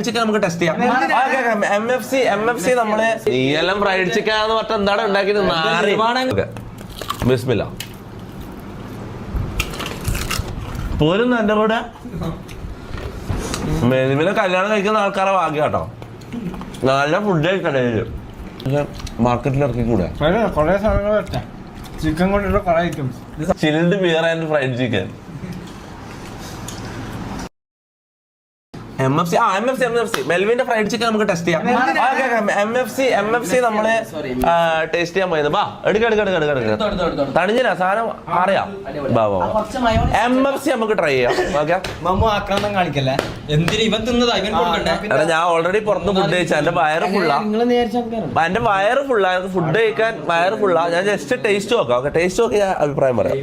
Chicken നമുക്ക് test ചെയ്യാം. MFC നമ്മള് നീയെല്ലാം ഫ്രൈഡ് ചിക്കൻ എന്ന് പറഞ്ഞ എന്താണ് ഉണ്ടാക്കിയത്? ബിസ്മില്ല പോരും എന്റെ കൂടെ. മെനുവിനെ കല്യാണം കഴിക്കുന്ന ആൾക്കാരെ ഭാഗ്യം കേട്ടോ. നല്ല ഫുഡ് കഴിക്കണേ. മാർക്കറ്റിൽ ഇറക്കി കൂടെ ചിക്കൻ കൊണ്ടിട്ട് കുറെ items. Chilled beer and fried chicken. MFC മെൽവിന്റെ ഫ്രൈഡ് ചിക്കൻ നമുക്ക് ടെസ്റ്റ് ചെയ്യാം. MFC നമ്മള് ടേസ്റ്റ് ചെയ്യാൻ പോയത്. ബാ എടുക്ക തണിഞ്ഞില്ല സാധനം അറിയാം. MFC നമുക്ക് ട്രൈ ചെയ്യാം. ഓക്കെ ആക്രാന്തം കാണിക്കല്ലേ. എന്തിന് ഇവൻ തിന്നതാ ഇവൻ കൊടുക്കണ്ടേ? ഞാൻ ഓൾറെഡി പുറത്ത് ഫുഡ് കഴിച്ചാ. എന്റെ വയറ് ഫുള്ളാ. എന്റെ വയറ് ഫുള്ളാ. ഫുഡ് കഴിക്കാൻ വയറ് ഫുള്ളാ. ഞാൻ ജസ്റ്റ് ടേസ്റ്റ് നോക്കാം. ഓക്കെ ടേസ്റ്റ് നോക്കി ഞാൻ അഭിപ്രായം പറയാം.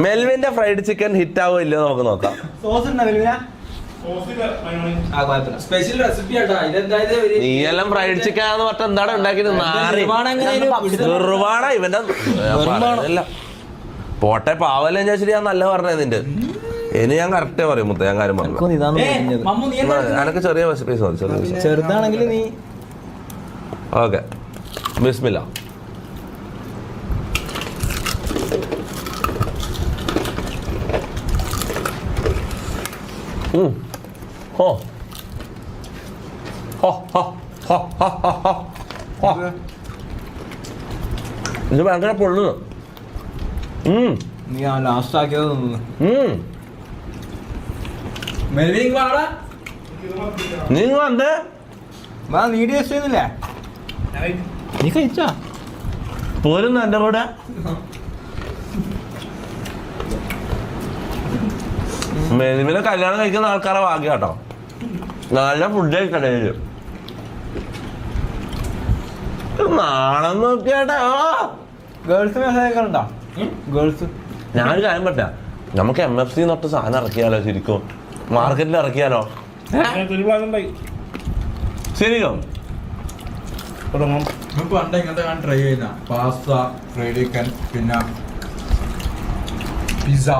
മെൽവിന്റെ ഫ്രൈഡ് ചിക്കൻ ഹിറ്റ് ആവോ ഇല്ലയോ നമുക്ക് നോക്കാം. സോസ് ഉണ്ടോ മെൽവിന? സ്പെഷ്യൽ റെസിപ്പി നീയെല്ലാം ഫ്രൈഡ് ചിക്കൻ എന്ന് പറഞ്ഞ എന്താണ് ഉണ്ടാക്കിയത്? നിർവാണ ഇവന്റെ പോട്ടെ പാവല്ലേ ഞാൻ ശരി. ഞാൻ നല്ല പറഞ്ഞത് നിന്റെ ഇനി ഞാൻ കറക്റ്റ് പറയും മുത്ത. ഞാൻ കാര്യം പറഞ്ഞു. എനക്ക് ചെറിയ പൈസ മതി. ചെറുതാണെങ്കിൽ നീ ഓക്കെ ബിസ്മില്ല. ഇത് ഭയങ്കര പൊള്ളുന്നു. നീ ലാസ്റ്റ് ആക്കിയത് നീ വന്നേ നീ ടേസ്റ്റ് ചെയ്യുന്നില്ലേ? നീ കഴിച്ചാ പോരുന്നു എന്റെ കൂടെ. മെനുവിനെ കല്യാണം കഴിക്കുന്ന ആൾക്കാരെ ഭാഗ്യം കേട്ടോ. നല്ല ഫുഡ് കഴിക്കണേ. നാണം നോക്കിയാട്ടോ. Girls message girls. ഞാനൊരു കാര്യം പറ്റാ. നമുക്ക് MFC തൊട്ട് സാധനം ഇറക്കിയാലോ? ശരിക്കും മാർക്കറ്റിൽ ഇറക്കിയാലോ? ശരിയോ? പണ്ട് ഇങ്ങനത്തെ ട്രൈ ചെയ്യുന്ന പാസ്ത, ഫ്രൈഡ് ചിക്കൻ, പിന്നെ പിസ്സ.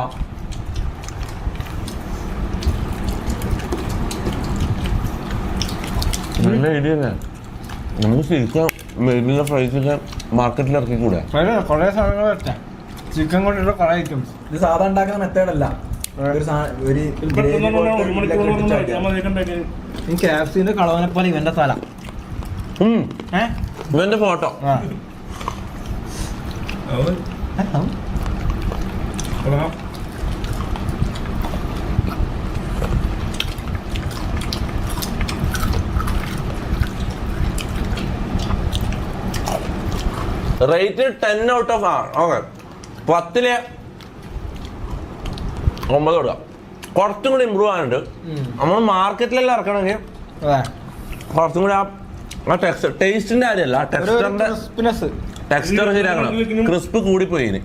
നല്ല ഐഡിയ തന്നെ. നമുക്ക് ശരിക്കും മെയിലുള്ള ഫ്രൈഡ് ചിക്കൻ മാർക്കറ്റിൽ ഇറക്കി കൂടെ. കുറെ സാധനങ്ങൾ വരട്ടെ. ചിക്കൻ കൊണ്ടിട്ട് കുറെ ഐറ്റംസ്. ഇത് സാധാ ഉണ്ടാക്കുന്ന മെത്തേഡല്ല. KFCന്റെ കളവനെ പോലെ ഇവന്റെ തല. ഇവന്റെ photo rate 10 out of 6. Okay 10ല് 9 കൊടുക്കാം. കുറച്ചും കൂടി ഇമ്പ്രൂവ് ആകുന്നുണ്ട്. നമ്മൾ മാർക്കറ്റിലെല്ലാം ഇറക്കണമെങ്കിൽ കുറച്ചും കൂടി ആ ടേസ്റ്റിന്റെ കാര്യമല്ല, ടെക്സ്ചർ ശരിയാക്കണം. ക്രിസ്പ് കൂടിപ്പോയി. ഇനി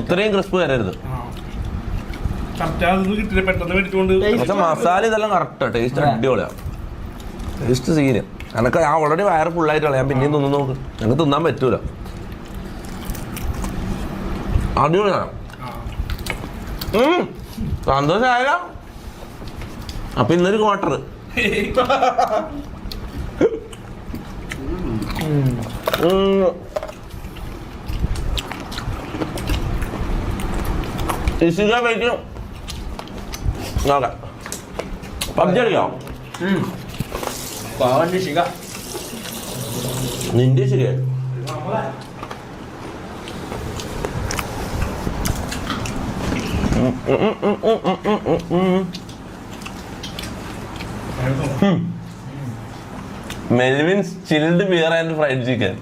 ഇത്രയും ക്രിസ്പ് വരരുത്. പക്ഷെ മസാല ഇതെല്ലാം കറക്റ്റാ. ടേസ്റ്റ് അടിപൊളിയാണ്. Taste scene. എനക്ക് ഞാൻ ഓൾറെഡി വയറ് ഫുള്ളായിട്ടുള്ള. ഞാൻ പിന്നെയും തിന്നു നോക്ക്. എനിക്ക് തിന്നാൻ പറ്റൂല. അടിപൊളിയാണ്. സന്തോഷമായാലോ? അപ്പൊ ഇന്നൊരു ക്വാർട്ടർ. കഴിക്കും. നോക്കാം. പബ്ജി കളിക്കാം. നിന്റെ ശരിയായി. Melvin's chilled beer and fried chicken.